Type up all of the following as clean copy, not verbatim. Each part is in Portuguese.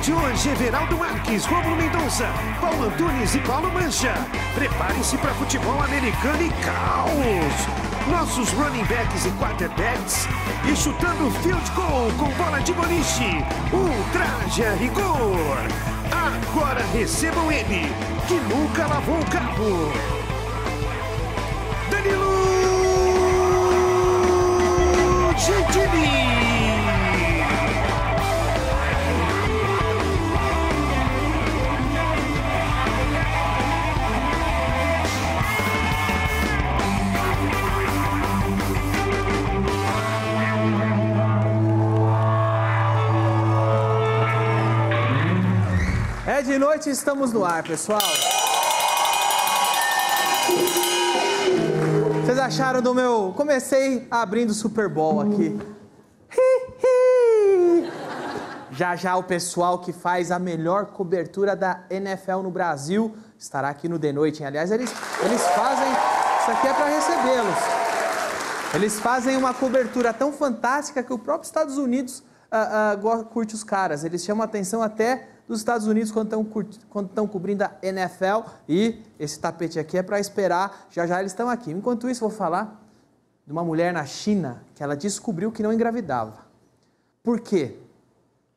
de hoje, Everaldo Marques, Rômulo Mendonça, Paulo Antunes e Paulo Mancha. Prepare-se para futebol americano e caos. Nossos running backs e quarterbacks. E chutando field goal com bola de boliche. Ultraje a rigor. Agora recebam ele, que nunca lavou o carro. Danilo Gentili. É de noite e estamos no ar, pessoal. Vocês acharam do meu... Comecei abrindo o Super Bowl aqui. Já já o pessoal que faz a melhor cobertura da NFL no Brasil estará aqui no The Noite. Aliás, eles fazem... Isso aqui é para recebê-los. Eles fazem uma cobertura tão fantástica que o próprio Estados Unidos curte os caras. Eles chamam a atenção até dos Estados Unidos quando estão cobrindo a NFL. E esse tapete aqui é para esperar. Já já eles estão aqui. Enquanto isso, vou falar de uma mulher na China que ela descobriu que não engravidava. Por quê?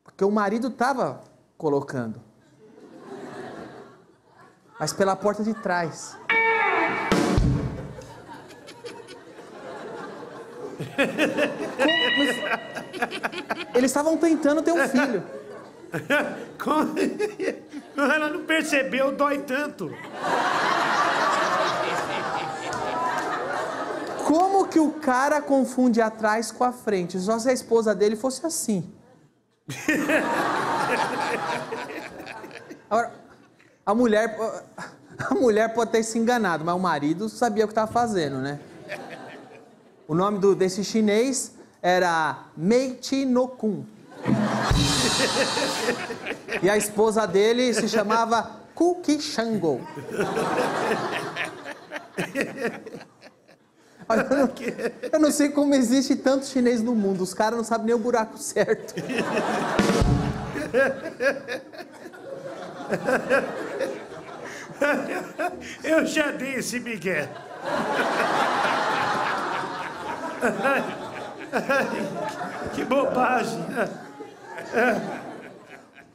Porque o marido estava colocando. Mas pela porta de trás. Eles estavam tentando ter um filho. Como ela não percebeu, dói tanto. Como que o cara confunde atrás com a frente? Só se a esposa dele fosse assim. Agora, a mulher pode ter se enganado, mas o marido sabia o que estava fazendo, né? O nome desse chinês era Mei Chi No Kun. E a esposa dele se chamava Cookie Shango. Eu não sei como existe tanto chinês no mundo. Os caras não sabem nem o buraco certo. Eu já dei esse migué. Que bobagem.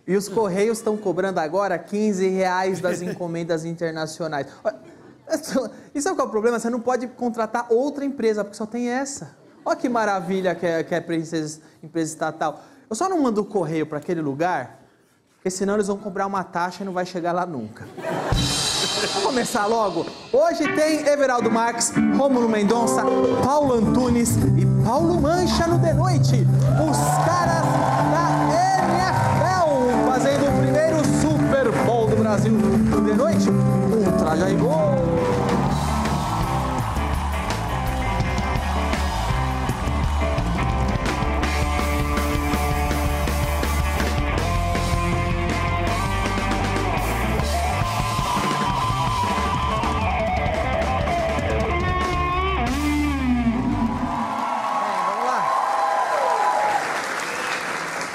E os Correios estão cobrando agora R$15 das encomendas internacionais. Isso é qual é o problema? Você não pode contratar outra empresa, porque só tem essa. Olha que maravilha que é empresa estatal. Eu só não mando o correio para aquele lugar, porque senão eles vão cobrar uma taxa e não vai chegar lá nunca. Vamos começar logo? Hoje tem Everaldo Marques, Rômulo Mendonça, Paulo Antunes e Paulo Mancha no The Noite. Os caras da NFL fazendo o primeiro Super Bowl do Brasil no The Noite. Ultraje a rigor.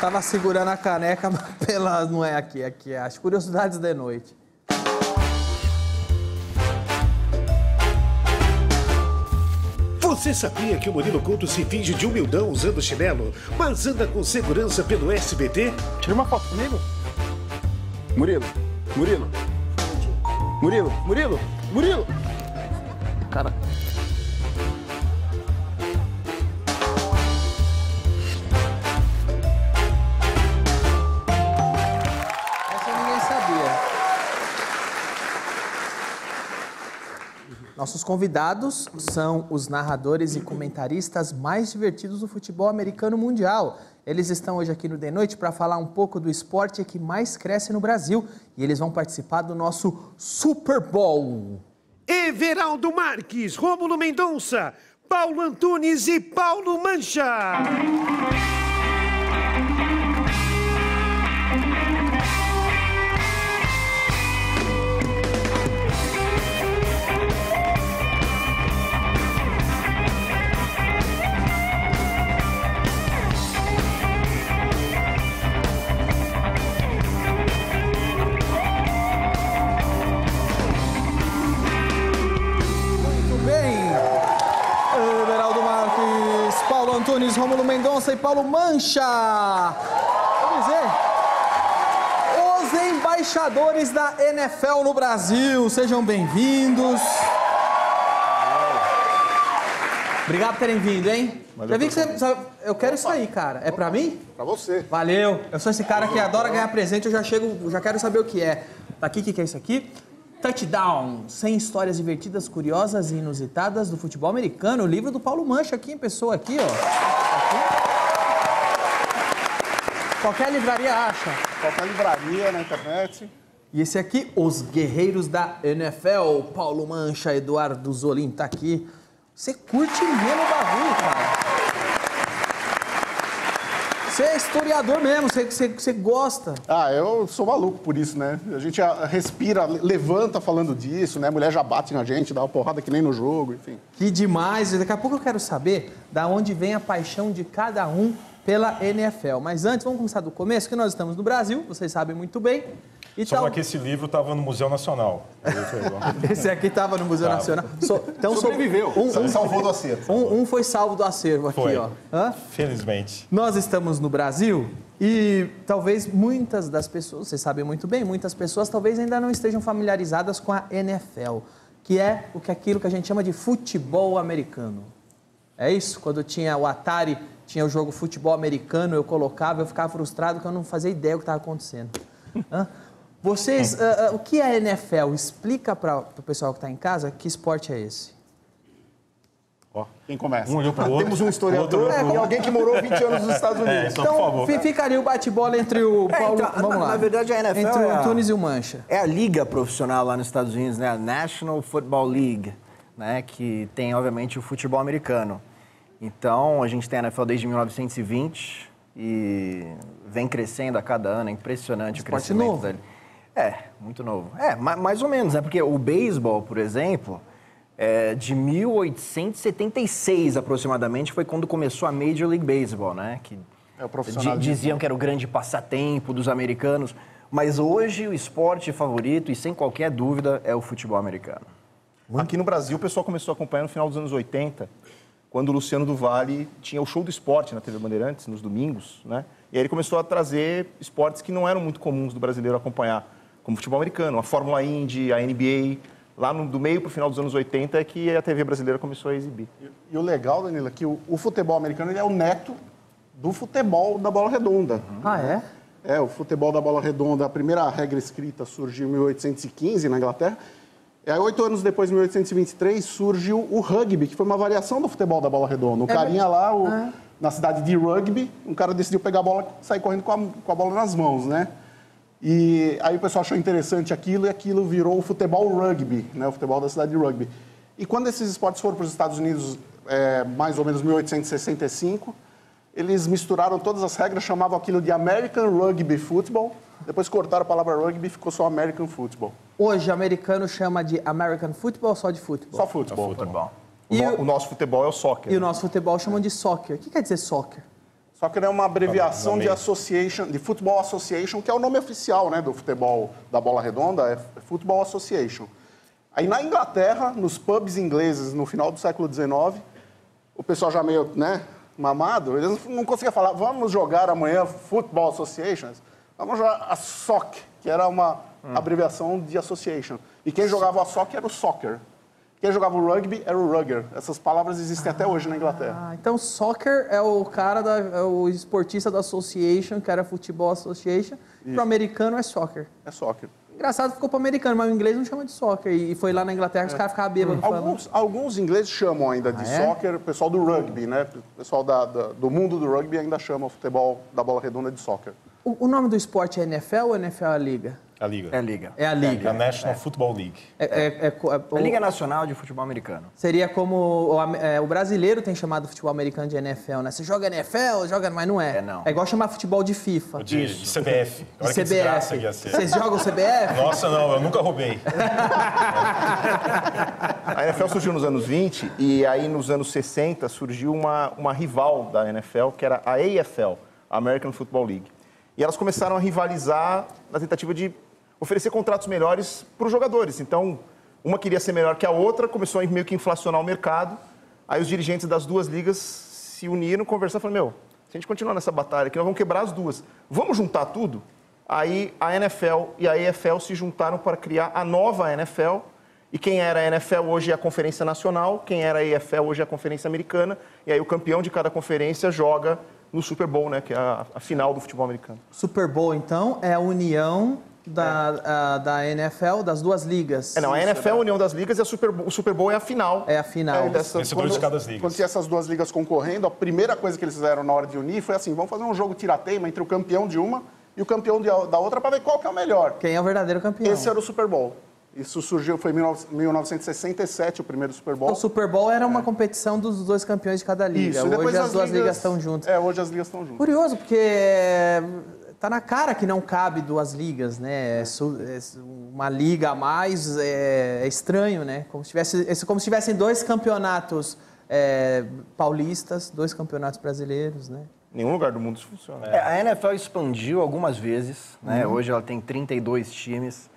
Tava segurando a caneca, mas não é aqui é as curiosidades da noite. Você sabia que o Murilo Couto se finge de humildão usando chinelo, mas anda com segurança pelo SBT? Tira uma foto comigo. Murilo. Cara. Nossos convidados são os narradores e comentaristas mais divertidos do futebol americano mundial. Eles estão hoje aqui no The Noite para falar um pouco do esporte que mais cresce no Brasil. E eles vão participar do nosso Super Bowl. Everaldo Marques, Rômulo Mendonça, Paulo Antunes e Paulo Mancha. Everaldo Marques, Paulo Antunes, Rômulo Mendonça e Paulo Mancha. Vamos dizer, os embaixadores da NFL no Brasil, sejam bem-vindos. Obrigado por terem vindo, hein? Já vi que você... Eu quero isso aí, cara. É pra mim? Pra você. Valeu. Eu sou esse cara que adora ganhar presente, eu já chego, já quero saber o que é. Tá aqui, o que é isso aqui? Touchdown, 100 histórias divertidas, curiosas e inusitadas do futebol americano. O livro do Paulo Mancha aqui em pessoa, aqui, ó. Aqui. Qualquer livraria acha. Qualquer livraria na internet. E esse aqui, Os Guerreiros da NFL. Paulo Mancha, Eduardo Zolim tá aqui. Você curte mesmo o bagulho, cara. Você é historiador mesmo, você gosta. Ah, eu sou maluco por isso, né? A gente respira, levanta falando disso, né? A mulher já bate na gente, dá uma porrada que nem no jogo, enfim. Que demais. Daqui a pouco eu quero saber da onde vem a paixão de cada um pela NFL. Mas antes, vamos começar do começo, que nós estamos no Brasil, vocês sabem muito bem. E só que esse livro estava no Museu Nacional. Esse aqui estava no Museu Nacional. Então, sobreviveu. Salvou do acervo. Um foi salvo do acervo aqui, foi. Ó. Hã? Felizmente. Nós estamos no Brasil e talvez muitas das pessoas, vocês sabem muito bem, muitas pessoas talvez ainda não estejam familiarizadas com a NFL, que é aquilo que a gente chama de futebol americano. É isso? Quando tinha o Atari, tinha o jogo futebol americano, eu colocava, eu ficava frustrado que eu não fazia ideia do que estava acontecendo. Hã? Vocês, o que é a NFL? Explica para o pessoal que está em casa que esporte é esse. Ó, quem começa? Um olhou pro outro. Temos um historiador e alguém que morou 20 anos nos Estados Unidos. Então, por favor. Fica ali o bate-bola entre o Paulo... Então, vamos lá. Na verdade, a NFL entre o Antunes e o Mancha. é a liga profissional lá nos Estados Unidos, né? A National Football League, né? Que tem, obviamente, o futebol americano. Então, a gente tem a NFL desde 1920 e vem crescendo a cada ano. É impressionante o crescimento novo. dele. É, muito novo. É, mais ou menos, né? Porque o beisebol, por exemplo, de 1876 aproximadamente, foi quando começou a Major League Baseball, né? Que É o profissionalismo. diziam que era o grande passatempo dos americanos. Mas hoje o esporte favorito, e sem qualquer dúvida, é o futebol americano. Aqui no Brasil, o pessoal começou a acompanhar no final dos anos 80, quando o Luciano do Vale tinha o Show do Esporte na TV Bandeirantes, nos domingos, né? E aí ele começou a trazer esportes que não eram muito comuns do brasileiro acompanhar, como futebol americano, a Fórmula Indy, a NBA. Lá do meio para o final dos anos 80 é que a TV brasileira começou a exibir. E o legal, Danilo, é que o futebol americano ele é o neto do futebol da bola redonda. Ah, é? É, o futebol da bola redonda, a primeira regra escrita surgiu em 1815 na Inglaterra. E aí, 8 anos depois, em 1823, surgiu o rugby, que foi uma variação do futebol da bola redonda. O carinha lá, na cidade de Rugby, um cara decidiu pegar a bola e sair correndo com a bola nas mãos, né? E aí o pessoal achou interessante aquilo e aquilo virou o futebol rugby, né? O futebol da cidade de Rugby. E quando esses esportes foram para os Estados Unidos, mais ou menos 1865, eles misturaram todas as regras, chamavam aquilo de American Rugby Football. Depois cortaram a palavra rugby e ficou só American Football. Hoje, o americano chama de American Football ou só de futebol? Só futebol. O nosso futebol é o soccer. E o nosso futebol chamam de soccer. O que quer dizer soccer? Soccer é uma abreviação de Association, de Football Association, que é o nome oficial, né, do futebol da bola redonda, é Football Association. Aí na Inglaterra, nos pubs ingleses, no final do século XIX, o pessoal já meio, né, mamado, eles não conseguiam falar, vamos jogar amanhã Football Association, vamos jogar a SOC, que era uma abreviação de Association. E quem jogava a SOC era o soccer. Quem jogava o rugby era o rugger. Essas palavras existem até hoje na Inglaterra. Então soccer é o cara, é o esportista da Association, que era Football Association. Para o americano é soccer. É soccer. Engraçado, ficou para o americano, mas o inglês não chama de soccer. E foi lá na Inglaterra que os caras ficavam bêbados. Alguns ingleses chamam ainda de soccer, o pessoal do rugby, né? O pessoal do mundo do rugby ainda chama o futebol da bola redonda de soccer. O nome do esporte é NFL ou NFL é a Liga? A Liga. É a liga. É a Liga. A National Football League. A Liga Nacional de Futebol Americano. Seria como o brasileiro tem chamado futebol americano de NFL, né? Você joga NFL, joga, mas não é. Não. É igual chamar futebol de FIFA. De CBF. Olha que desgraça que ia ser. Vocês jogam CBF? Nossa, não, eu nunca roubei. A NFL surgiu nos anos 20 e aí nos anos 60 surgiu uma rival da NFL, que era a AFL, a American Football League. E elas começaram a rivalizar na tentativa de oferecer contratos melhores para os jogadores. Então, uma queria ser melhor que a outra, começou a meio que inflacionar o mercado, Aí os dirigentes das duas ligas se uniram, conversaram, falaram, se a gente continuar nessa batalha aqui, nós vamos quebrar as duas. Vamos juntar tudo? Aí a NFL e a EFL se juntaram para criar a nova NFL. E quem era a NFL hoje é a Conferência Nacional, quem era a EFL hoje é a Conferência Americana. E aí o campeão de cada conferência joga no Super Bowl, né? Que é a final do futebol americano. Super Bowl, então, é a união da NFL, das duas ligas. Não, a NFL é a união das ligas e o Super Bowl é a final. É a final. Vencedores de cada liga. Quando tinha essas duas ligas concorrendo, a primeira coisa que eles fizeram na hora de unir foi assim, vamos fazer um jogo tirateima entre o campeão de uma e o campeão da outra para ver qual que é o melhor. Quem é o verdadeiro campeão. Esse era o Super Bowl. Isso surgiu, foi em 1967, o primeiro Super Bowl. O Super Bowl era uma competição dos dois campeões de cada liga. Isso, hoje as duas ligas estão juntas. Hoje as ligas estão juntas. Curioso, porque tá na cara que não cabe duas ligas, né? Uma liga a mais é estranho, né? Como se tivessem dois campeonatos paulistas, dois campeonatos brasileiros, né? Em nenhum lugar do mundo isso funciona. A NFL expandiu algumas vezes, né? Hoje ela tem 32 times.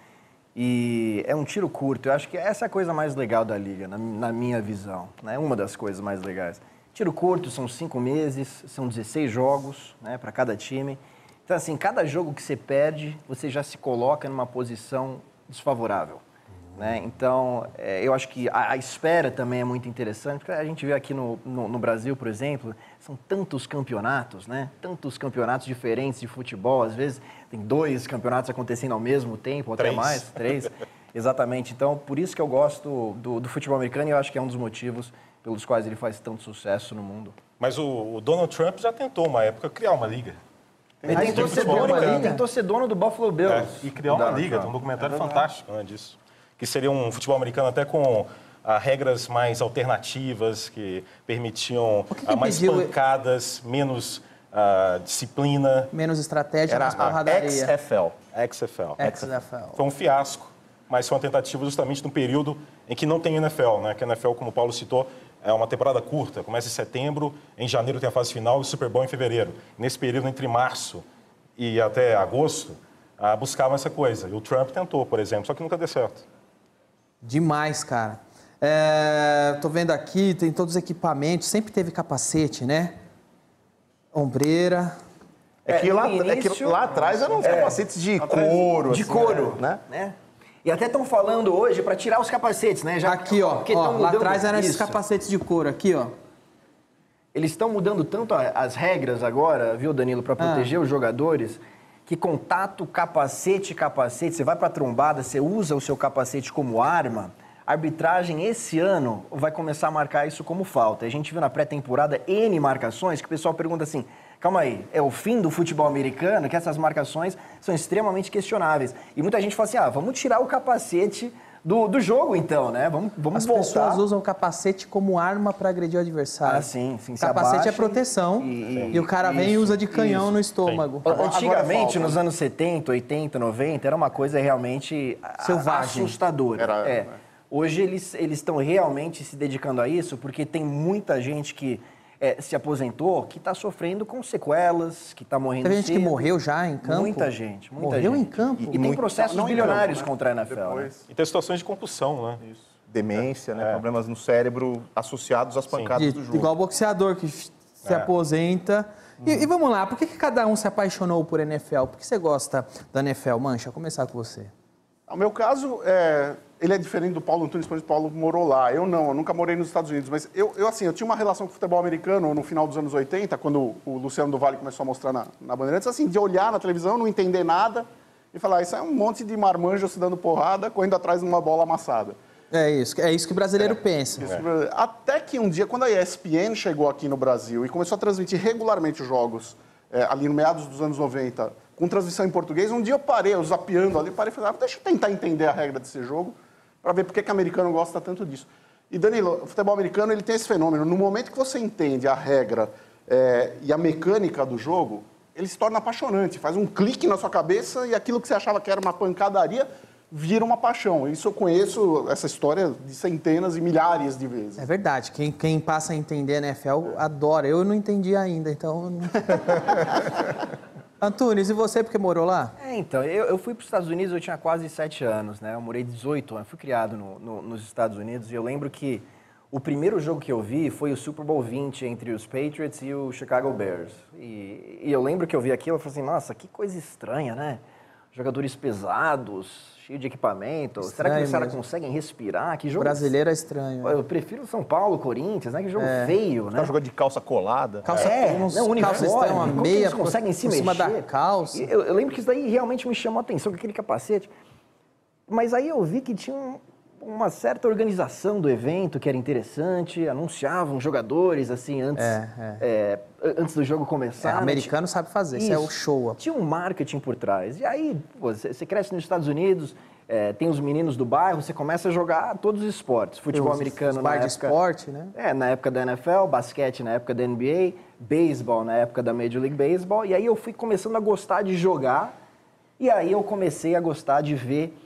E é um tiro curto. Eu acho que essa é a coisa mais legal da liga, na minha visão. Né? Uma das coisas mais legais. Tiro curto, são 5 meses, são 16 jogos, né, para cada time. Então, assim, cada jogo que você perde, você já se coloca numa posição desfavorável. Né? Então, eu acho que a espera também é muito interessante, porque a gente vê aqui no Brasil, por exemplo, são tantos campeonatos, né? Tantos campeonatos diferentes de futebol, às vezes tem 2 campeonatos acontecendo ao mesmo tempo, ou até mais, 3. Exatamente. Então, por isso que eu gosto do futebol americano e eu acho que é um dos motivos pelos quais ele faz tanto sucesso no mundo. Mas o Donald Trump já tentou, uma época, criar uma liga. Ele tentou ser dono do Buffalo Bills. E criar uma liga, tem um documentário fantástico, né, disso. Que seria um futebol americano até com regras mais alternativas, que permitiam mais pancadas, menos disciplina. Menos estratégia, Era mais porradaria. XFL. Foi um fiasco, mas foi uma tentativa justamente no período em que não tem NFL, né? Que a NFL, como o Paulo citou, é uma temporada curta, começa em setembro, em janeiro tem a fase final e o Super Bowl em fevereiro. Nesse período entre março e até agosto, buscavam essa coisa. E o Trump tentou, por exemplo, só que nunca deu certo. Demais, cara. Tô vendo aqui, tem todos os equipamentos, sempre teve capacete, né? Ombreira. Lá atrás eram uns capacetes de couro. De couro, né? E até estão falando hoje para tirar os capacetes, né? Aqui, ó lá atrás eram esses capacetes de couro, aqui, ó. Eles estão mudando tanto as regras agora, viu, Danilo, para proteger os jogadores, que contato, capacete, você vai para a trombada, você usa o seu capacete como arma, a arbitragem esse ano vai começar a marcar isso como falta. A gente viu na pré-temporada N marcações que o pessoal pergunta assim, calma aí, é o fim do futebol americano? Que essas marcações são extremamente questionáveis. E muita gente fala assim, vamos tirar o capacete do jogo então, né? Vamos As voltar. As pessoas usam o capacete como arma para agredir o adversário. Sim. Capacete é proteção e o cara vem e usa de canhão no estômago. Antigamente, nos anos 70, 80, 90, era uma coisa realmente selvagem, assustadora. Hoje eles estão realmente se dedicando a isso porque tem muita gente que se aposentou, que está sofrendo com sequelas, que está morrendo cedo. Tem gente que morreu já em campo? Muita gente. Morreu em campo? E tem processos bilionários contra a NFL. Né? E tem situações de compulsão, né? Isso. Demência, né? Problemas no cérebro associados às pancadas do jogo. Igual o boxeador que se aposenta. E vamos lá, por que cada um se apaixonou por NFL? Por que você gosta da NFL? Mancha, vou começar com você. O meu caso, ele é diferente do Paulo Antunes, pois o Paulo morou lá. Eu nunca morei nos Estados Unidos, mas eu tinha uma relação com o futebol americano no final dos anos 80, quando o Luciano do Vale começou a mostrar na Bandeirantes, assim, de olhar na televisão, não entender nada e falar, isso é um monte de marmanjo se dando porrada, correndo atrás de uma bola amassada. É isso que o brasileiro pensa. Até que um dia, quando a ESPN chegou aqui no Brasil e começou a transmitir regularmente os jogos, ali no meados dos anos 90, com transmissão em português, um dia eu parei, eu zapeando ali, parei e falei, deixa eu tentar entender a regra desse jogo, para ver por que o americano gosta tanto disso. E, Danilo, o futebol americano ele tem esse fenômeno. No momento que você entende a regra e a mecânica do jogo, ele se torna apaixonante. Faz um clique na sua cabeça e aquilo que você achava que era uma pancadaria vira uma paixão. Isso eu conheço, essa história, de centenas e milhares de vezes. É verdade. Quem passa a entender a NFL adora. Eu não entendi ainda, então... Antunes, e você, porque morou lá? Então, eu fui para os Estados Unidos, eu tinha quase 7 anos, né? Eu morei 18 anos, fui criado nos Estados Unidos e eu lembro que O primeiro jogo que eu vi foi o Super Bowl 20 entre os Patriots e o Chicago Bears. E eu lembro que eu vi aquilo e falei assim, nossa, que coisa estranha, né? Jogadores pesados, cheio de equipamento. Será que os caras conseguem respirar? Que jogo... Brasileiro é estranho. Eu prefiro São Paulo, Corinthians, né? Que jogo feio, né? Tá jogando de calça colada. Calça, uniforme, uma como meia, eles conseguem se por cima mexer? da calça. Eu lembro que isso daí realmente me chamou a atenção, com aquele capacete. Mas aí eu vi que tinha uma certa organização do evento que era interessante, anunciavam jogadores assim antes do jogo começar. Americano sabe fazer, isso é o show. Tinha um marketing por trás. E aí, você cresce nos Estados Unidos, tem os meninos do bairro, você começa a jogar todos os esportes. Futebol americano na época... de esporte, né? Na época da NFL, basquete na época da NBA, beisebol na época da Major League Baseball. E aí eu fui começando a gostar de jogar, e aí eu comecei a gostar de ver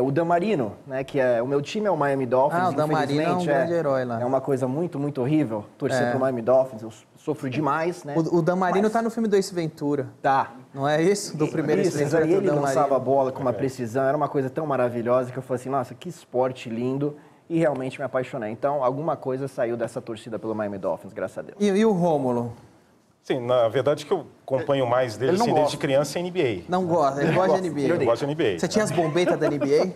o Dan Marino, né, que o meu time é o Miami Dolphins. O Dan Marino é um grande herói lá. É uma coisa muito, muito horrível torcer pro Miami Dolphins. Eu sofro demais, né? O Dan Marino tá no filme do Ace Ventura. Tá. Não é isso? Do primeiro Ace Ventura. E ele lançava a bola com uma precisão, era uma coisa tão maravilhosa que eu falei assim, nossa, que esporte lindo. E realmente me apaixonei. Então, alguma coisa saiu dessa torcida pelo Miami Dolphins, graças a Deus. E o Rômulo? Sim, na verdade que eu acompanho mais dele assim, desde criança em NBA. Não gosta, ele gosta de NBA. Eu gosto de NBA. Você tinha as bombetas da NBA?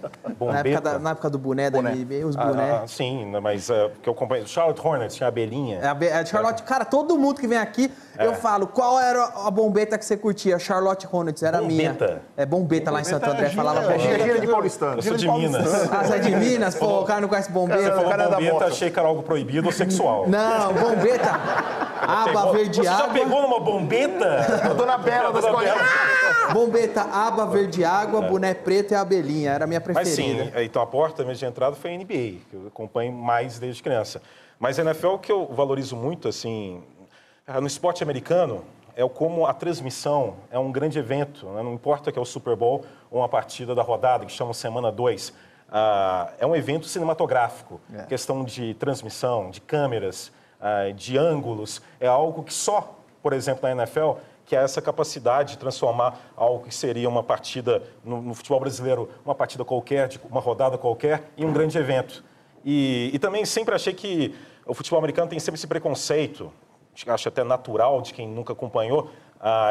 Na época do boné da NBA, os bonés. Sim, mas que eu acompanho. Charlotte Hornets tinha a abelhinha. A Charlotte, cara, todo mundo que vem aqui, eu falo, qual era a bombeta que você curtia? Charlotte Hornets, era a minha. Bombeta lá em Santo André, falava bombeta. Gira de paulistano. Eu sou de Minas. Você é de Minas? Pô, o cara não conhece bombeta. Você falou bombeta, achei que era algo proibido ou sexual. Não, bombeta, aba verde água. Você já pegou numa bombeta? Eu tô na bela das coisas. Bombeta, aba verde água, boné preto e abelhinha. Era a minha preferida. Mas sim, então a porta mesmo de entrada foi a NBA, que eu acompanho mais desde criança. Mas a NFL, o que eu valorizo muito, assim, no esporte americano, é como a transmissão é um grande evento. Né? Não importa que é o Super Bowl ou uma partida da rodada, que chama Semana 2. É um evento cinematográfico. Questão de transmissão, de câmeras, de ângulos. É algo que só, por exemplo, na NFL, que é essa capacidade de transformar algo que seria uma partida, no futebol brasileiro, uma partida qualquer, uma rodada qualquer, em um grande evento. E também sempre achei que o futebol americano tem sempre esse preconceito, acho até natural de quem nunca acompanhou,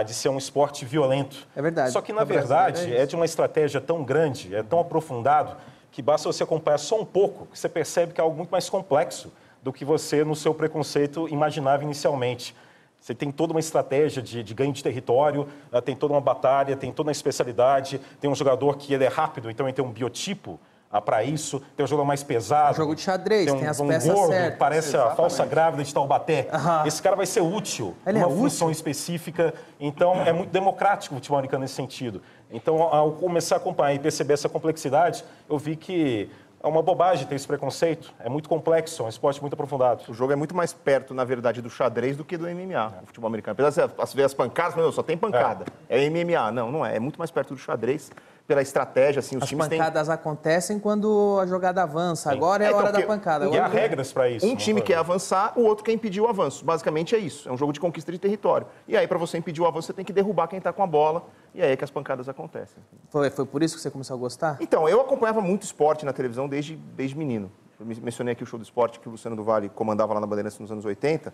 de ser um esporte violento. É verdade. Só que, na verdade, é de uma estratégia tão grande, é tão aprofundado, que basta você acompanhar só um pouco, que você percebe que é algo muito mais complexo do que você, no seu preconceito, imaginava inicialmente. Você tem toda uma estratégia de ganho de território, tem toda uma batalha, tem toda uma especialidade, tem um jogador que ele é rápido, então ele tem um biotipo para isso, tem um jogador mais pesado. Jogo de xadrez, tem as peças gordo, certas. Parece a falsa grávida de Taubaté. Esse cara vai ser útil, uma função específica. Então, é muito democrático o futebol americano nesse sentido. Então, ao começar a acompanhar e perceber essa complexidade, eu vi que é uma bobagem ter esse preconceito. É muito complexo, é um esporte muito aprofundado. O jogo é muito mais perto, na verdade, do xadrez do que do MMA, o futebol americano. Apesar de você ver as pancadas, mas só tem pancada. É MMA. Não é. É muito mais perto do xadrez, pela estratégia, assim, os times têm... As pancadas acontecem quando a jogada avança. Sim. Agora é a hora da pancada. E há regras para isso. Um time quer avançar, o outro quer impedir o avanço. Basicamente é isso. É um jogo de conquista de território. E aí, para você impedir o avanço, você tem que derrubar quem está com a bola. E aí é que as pancadas acontecem. Foi por isso que você começou a gostar? Então, eu acompanhava muito esporte na televisão desde menino. Eu mencionei aqui o show do esporte que o Luciano do Vale comandava lá na Bandeirantes nos anos 80.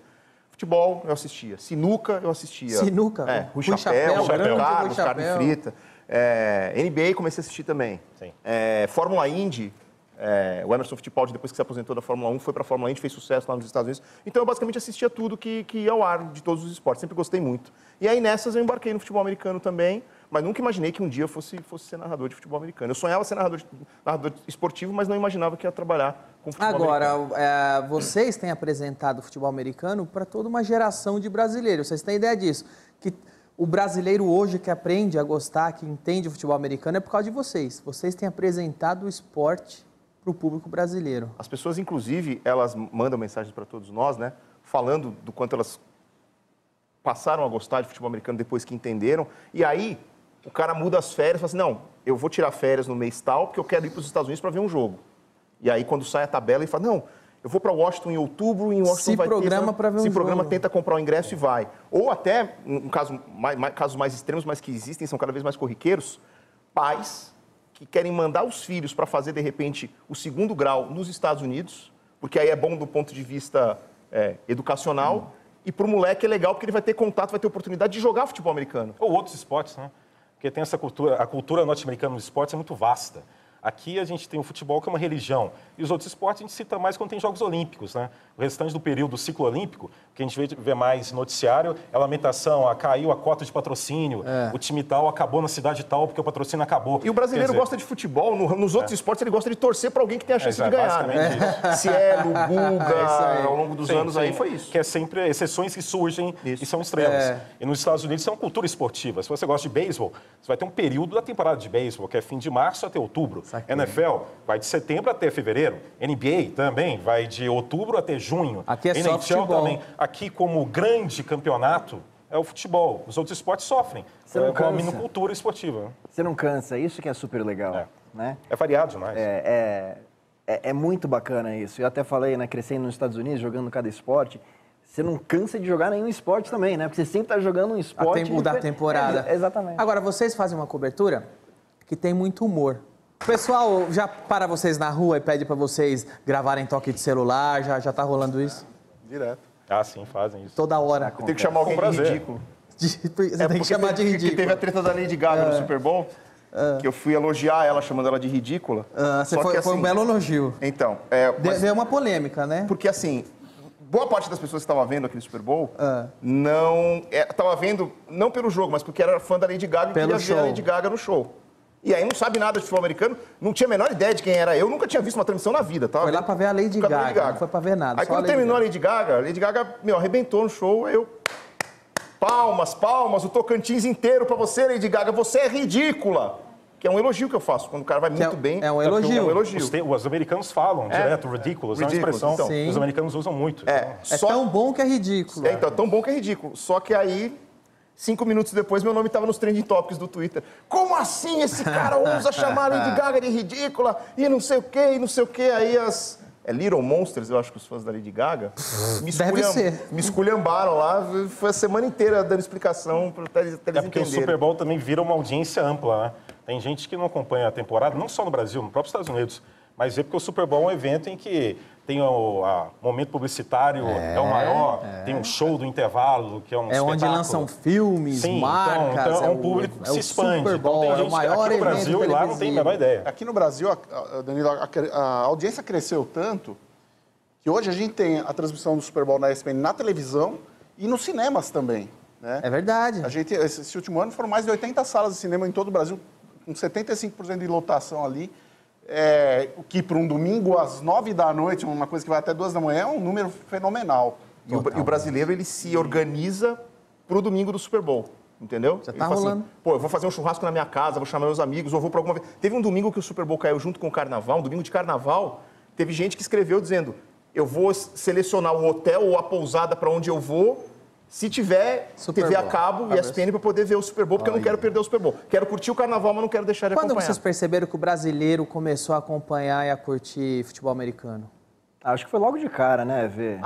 Futebol, eu assistia. Sinuca, eu assistia. Sinuca? Rui Chapéu, Carlos, carne frita. NBA, comecei a assistir também. Fórmula Indy, o Emerson Fittipaldi, depois que se aposentou da Fórmula 1, foi para a Fórmula Indy, fez sucesso lá nos Estados Unidos. Então, eu basicamente assistia tudo que ia ao ar, de todos os esportes. Sempre gostei muito. E aí, nessas, eu embarquei no futebol americano também, mas nunca imaginei que um dia eu fosse ser narrador de futebol americano. Eu sonhava ser narrador esportivo, mas não imaginava que ia trabalhar com futebol americano. Agora, vocês têm apresentado o futebol americano para toda uma geração de brasileiros. Vocês têm ideia disso? Que o brasileiro hoje que aprende a gostar, que entende o futebol americano, é por causa de vocês. Vocês têm apresentado o esporte para o público brasileiro. As pessoas, inclusive, elas mandam mensagens para todos nós, né? Falando do quanto elas passaram a gostar de futebol americano depois que entenderam. E aí, o cara muda as férias e fala assim, não, eu vou tirar férias no mês tal, porque eu quero ir para os Estados Unidos para ver um jogo. E aí, quando sai a tabela, ele fala, não, eu vou para Washington em outubro, e em Washington vai ter... Se programa para ver um jogo. Se programa, tenta comprar o ingresso e vai. Ou até, casos mais extremos, mas que existem, são cada vez mais corriqueiros, pais que querem mandar os filhos para fazer, de repente, o segundo grau nos Estados Unidos, porque aí é bom do ponto de vista educacional, e para o moleque é legal porque ele vai ter contato, vai ter oportunidade de jogar futebol americano. Ou outros esportes, né? Porque tem essa cultura, a cultura norte-americana dos esportes é muito vasta. Aqui a gente tem o futebol que é uma religião. E os outros esportes a gente cita mais quando tem Jogos Olímpicos, né? O restante do período do ciclo olímpico, que a gente vê mais noticiário, é a lamentação, caiu a cota de patrocínio, o time tal acabou na cidade tal porque o patrocínio acabou. E o brasileiro gosta de futebol, nos outros esportes ele gosta de torcer para alguém que tem a chance de ganhar, né? Cielo, Guga, ao longo dos anos aí foi isso. Que é sempre exceções que surgem e são estrelas. E nos Estados Unidos é uma cultura esportiva. Se você gosta de beisebol, você vai ter um período da temporada de beisebol, que é fim de março até outubro. NFL vai de setembro até fevereiro. NBA também vai de outubro até junho. Aqui é só NHL futebol. também. Aqui, como grande campeonato, é o futebol. Os outros esportes sofrem com a minocultura esportiva. Você não cansa, isso que é super legal. Né? É variado demais. É muito bacana isso. Eu até falei, né, crescendo nos Estados Unidos, jogando cada esporte, você não cansa de jogar nenhum esporte também, né? Porque você sempre está jogando um esporte... Da temporada. Exatamente. Agora, vocês fazem uma cobertura que tem muito humor. O pessoal já para vocês na rua e pede para vocês gravarem toque de celular, já tá rolando isso? Direto. Ah, sim, fazem isso. Toda hora. Tem que chamar alguém de ridículo. Você tem que chamar de ridículo. Teve a treta da Lady Gaga no Super Bowl, que eu fui elogiar ela, chamando ela de ridícula. Foi um belo elogio. Então, Deu uma polêmica, né? porque assim, boa parte das pessoas que estavam vendo aquele Super Bowl não estava vendo, não pelo jogo, mas porque era fã da Lady Gaga e queria ver a Lady Gaga no show. E aí não sabe nada de futebol americano, não tinha a menor ideia de quem era eu, nunca tinha visto uma transmissão na vida. Foi lá pra ver a Lady Gaga, não foi pra ver nada. Aí quando terminou a Lady Gaga, arrebentou no show, aí eu... Palmas, o Tocantins inteiro pra você, Lady Gaga, você é ridícula. Que é um elogio que eu faço, quando o cara vai muito bem. É um elogio. É um elogio. Os americanos falam direto, ridiculous, é uma expressão então. que os americanos usam muito. É tão bom que é ridículo. Então, é tão bom que é ridículo. Só que aí... 5 minutos depois, meu nome estava nos trending topics do Twitter. Como assim esse cara ousa chamar a Lady Gaga de ridícula? E não sei o quê, e não sei o quê. Aí as... Little Monsters, eu acho que os fãs da Lady Gaga me esculhambaram lá. Foi a semana inteira dando explicação para eles entenderem. Porque o Super Bowl também vira uma audiência ampla, né? Tem gente que não acompanha a temporada, não só no Brasil, no próprio Estados Unidos. Mas porque o Super Bowl é um evento em que tem o momento publicitário, é o maior, tem um show do intervalo, que é um espetáculo. Onde lançam filmes, marcas. Então é um público que se expande. Super Bowl, então, tem gente é o maior aqui no Brasil e lá não tem a menor ideia. Aqui no Brasil, Danilo, a audiência cresceu tanto que hoje a gente tem a transmissão do Super Bowl na ESPN na televisão e nos cinemas também. Né? É verdade. Esse último ano foram mais de 80 salas de cinema em todo o Brasil, com 75% de lotação ali. Que para um domingo às 9 da noite, uma coisa que vai até 2 da manhã, é um número fenomenal. E o brasileiro, ele se organiza para o domingo do Super Bowl, entendeu? Já tá rolando. Assim, eu vou fazer um churrasco na minha casa, vou chamar meus amigos, ou vou para alguma vez... Teve um domingo que o Super Bowl caiu junto com o Carnaval, um domingo de Carnaval, teve gente que escreveu dizendo, eu vou selecionar o hotel ou a pousada para onde eu vou, se tiver Super TV Bowl. a cabo e ESPN para poder ver o Super Bowl, porque eu não quero perder o Super Bowl. Quero curtir o Carnaval, mas não quero deixar de Quando acompanhar. vocês perceberam que o brasileiro começou a acompanhar e a curtir futebol americano? Acho que foi logo de cara, né, Vê?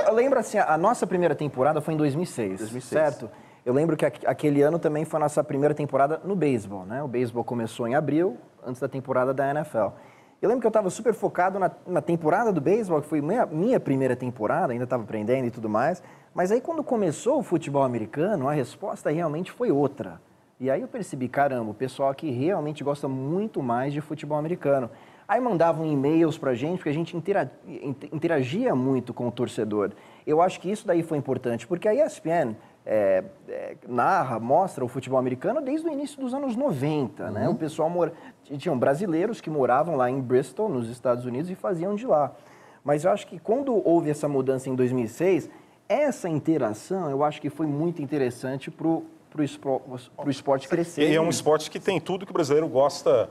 Eu lembro assim, a nossa primeira temporada foi em 2006, certo? Eu lembro que aquele ano também foi a nossa primeira temporada no beisebol, né? O beisebol começou em abril, antes da temporada da NFL. Eu lembro que eu estava super focado na temporada do beisebol, que foi minha primeira temporada, ainda estava aprendendo e tudo mais. Mas aí quando começou o futebol americano, a resposta realmente foi outra. E aí eu percebi, caramba, o pessoal aqui realmente gosta muito mais de futebol americano. Aí mandavam e-mails pra gente, porque a gente interagia muito com o torcedor. Eu acho que isso daí foi importante, porque a ESPN narra, mostra o futebol americano desde o início dos anos 90, né? O pessoal tinham brasileiros que moravam lá em Bristol, nos Estados Unidos, e faziam de lá. Mas eu acho que quando houve essa mudança em 2006, essa interação, eu acho que foi muito interessante pro esporte crescer. E é um esporte que tem tudo que o brasileiro gosta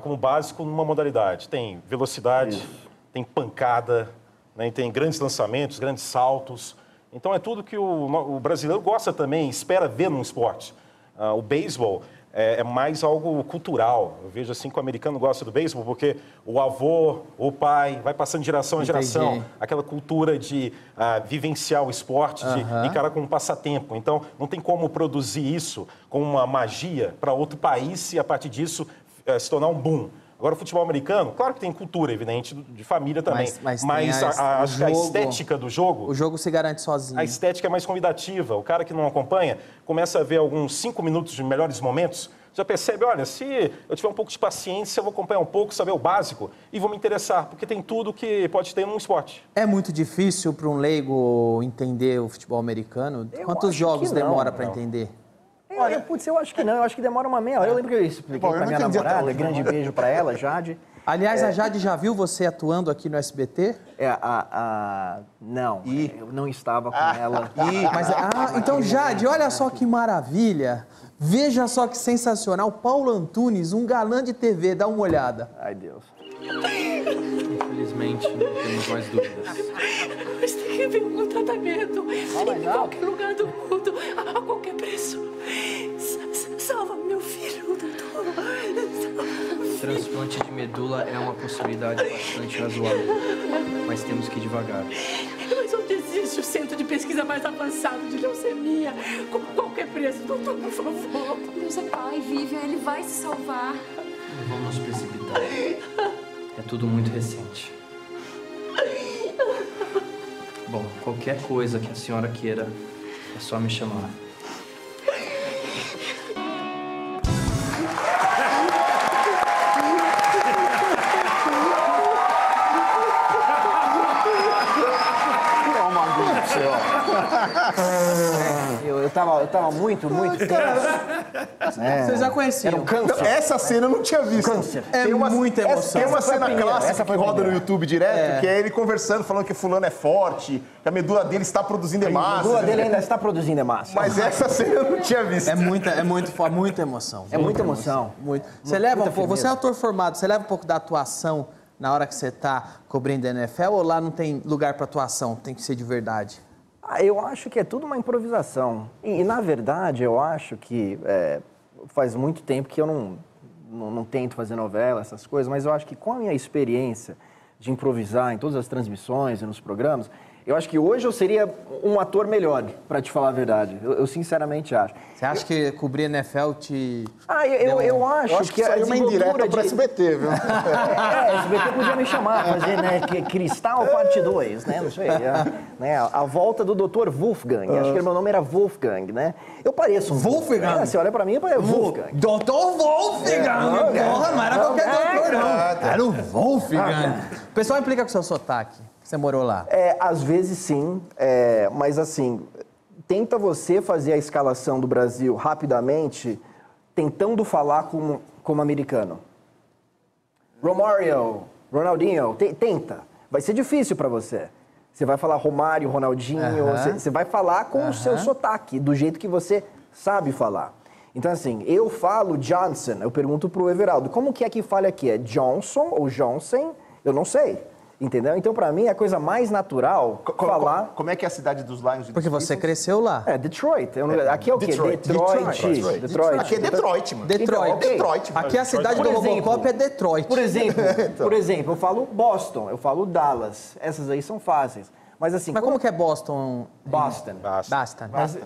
como básico numa modalidade. Tem velocidade, tem pancada, né? Tem grandes lançamentos, grandes saltos. Então é tudo que o brasileiro gosta também, espera ver num esporte. O beisebol é mais algo cultural. Eu vejo assim que o americano gosta do beisebol porque o avô, o pai, vai passando de geração em geração. Aquela cultura de vivenciar o esporte, de encarar como um passatempo. Então, não tem como produzir isso com uma magia para outro país e, a partir disso, se tornar um boom. Agora, o futebol americano, claro que tem cultura, evidente, de família também. Mas acho que a estética do jogo... O jogo se garante sozinho. A estética é mais convidativa. O cara que não acompanha começa a ver alguns 5 minutos de melhores momentos, já percebe, olha, se eu tiver um pouco de paciência, eu vou acompanhar um pouco, saber o básico e vou me interessar, porque tem tudo que pode ter num esporte. É muito difícil para um leigo entender o futebol americano? Quantos jogos demora para entender? Olha, putz, eu acho que não, eu acho que demora uma meia hora. Eu lembro que eu expliquei pra minha namorada, grande beijo pra ela, Jade. Aliás, a Jade já viu você atuando aqui no SBT? Não, eu não estava com ela. Então, Jade, olha só que maravilha. Veja só que sensacional. Paulo Antunes, um galã de TV, dá uma olhada. Ai, Deus. Infelizmente, não temos mais dúvidas. Mas tem que vir um tratamento em qualquer lugar do mundo, a qualquer preço. Salva meu filho, doutor. Transplante de medula é uma possibilidade bastante razoável, mas temos que ir devagar. Mas onde existe o centro de pesquisa mais avançado de leucemia? Com qualquer preço, doutor, por favor. Deus é pai, Vivian, ele vai se salvar. Não vamos nos precipitar. É tudo muito recente. Bom, qualquer coisa que a senhora queira, é só me chamar. Eu tava muito tenso. Vocês já conheciam. Era um câncer. Essa cena eu não tinha visto. Câncer. É muita emoção. Tem uma cena clássica essa que foi a roda no primeira. YouTube direto, que é ele conversando, falando que fulano é forte, que a medula dele está produzindo A hemácia. medula dele ainda está produzindo hemácia. Mas essa cena eu não tinha visto. É muita emoção. É muita emoção. Você leva Muita um pouco, você firmeza. é ator formado, você leva um pouco da atuação na hora que você está cobrindo a NFL ou lá não tem lugar para atuação, tem que ser de verdade? Eu acho que é tudo uma improvisação. E na verdade, eu acho que faz muito tempo que eu não tento fazer novela, essas coisas, mas eu acho que com a minha experiência de improvisar em todas as transmissões e nos programas, eu acho que hoje eu seria um ator melhor, para te falar a verdade. Eu sinceramente acho. Você acha que cobrir NFL te... Eu acho que saiu uma indireta para SBT, viu? SBT podia me chamar, fazer, né, Cristal parte 2, né, não sei. A volta do Dr. Wolfgang, acho que meu nome era Wolfgang, né? Eu pareço um... Wolfgang? Você olha pra mim, eu pareço Wolfgang. Dr. Wolfgang! Porra, não era qualquer doutor, não. Era o Wolfgang. O pessoal implica com o seu sotaque. Você morou lá? Às vezes sim, mas assim, tenta você fazer a escalação do Brasil rapidamente, tentando falar como americano. Romário, Ronaldinho, tenta. Vai ser difícil para você. Você vai falar Romário, Ronaldinho, você vai falar com o seu sotaque, do jeito que você sabe falar. Então assim, eu falo Johnson, eu pergunto pro Everaldo, como que é que fala aqui? É Johnson ou Johnson? Eu não sei. Entendeu? Então, pra mim, é a coisa mais natural falar... Como é que é a cidade dos Lions? Porque você cresceu lá. Detroit. Aqui é o quê? Detroit. Aqui é Detroit, mano. Detroit. Aqui a cidade do Robocop é Detroit. Por exemplo, eu falo Boston, eu falo Dallas. Essas aí são fáceis. Mas assim... Mas como que é Boston? Boston.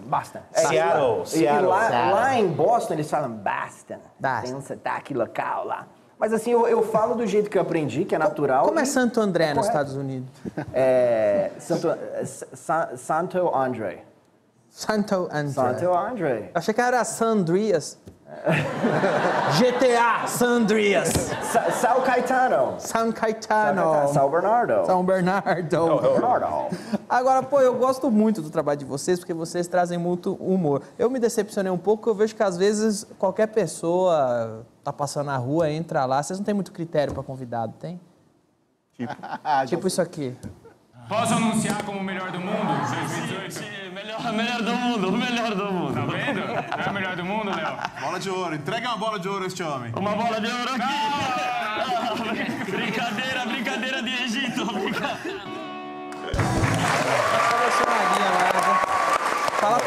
Boston. Seattle. Lá em Boston, eles falam Boston. Tem um sotaque local lá. Mas assim, eu falo do jeito que eu aprendi, que é natural. Como é Santo André nos Estados Unidos? Santo André. Santo André. Santo André. Achei que era San Andreas. GTA, San Andreas. São Caetano. São Caetano. São Bernardo. São Bernardo. Agora, pô, eu gosto muito do trabalho de vocês, porque vocês trazem muito humor. Eu me decepcionei um pouco, porque eu vejo que às vezes qualquer pessoa tá passando na rua, entra lá. Vocês não têm muito critério para convidado, tem? Tipo isso aqui. Posso anunciar como o melhor do mundo? 2018? Sim, melhor do mundo. Tá vendo? Não é o melhor do mundo, Léo? Bola de ouro. Entrega uma bola de ouro a este homem. Uma bola de ouro aqui. Brincadeira de Egito. Fala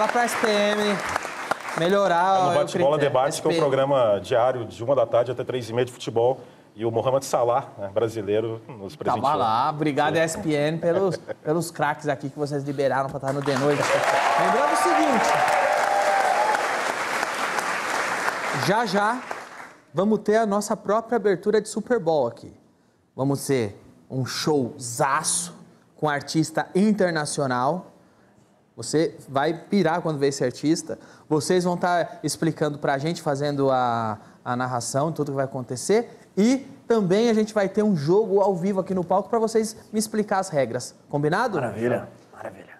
pra SPM melhorar no Bate-Bola Debate, que é um programa diário de 1 da tarde até 3h30 de futebol. E o Mohamed Salah, né, brasileiro, nos presenteou. Tava lá. Obrigado, ESPN, pelos craques aqui que vocês liberaram para estar no The Noite. Lembrando o seguinte. Já, vamos ter a nossa própria abertura de Super Bowl aqui. Vamos ter um showzaço com artista internacional. Você vai pirar quando ver esse artista. Vocês vão estar explicando pra gente, fazendo a narração, tudo que vai acontecer. E também a gente vai ter um jogo ao vivo aqui no palco para vocês me explicar as regras. Combinado? Maravilha, maravilha.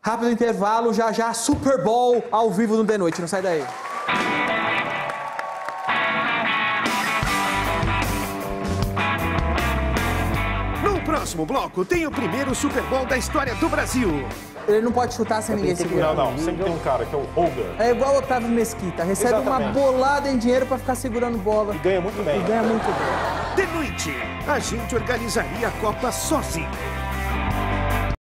Rápido intervalo, já Super Bowl ao vivo no The Noite. Não sai daí. No próximo bloco tem o primeiro Super Bowl da história do Brasil. Ele não pode chutar sem ninguém segurar. Não, sempre tem um cara que é o Holger. É igual o Otávio Mesquita, recebe uma bolada em dinheiro para ficar segurando bola. E ganha muito bem. E ganha muito bem. The Noite, a gente organizaria a Copa sozinho.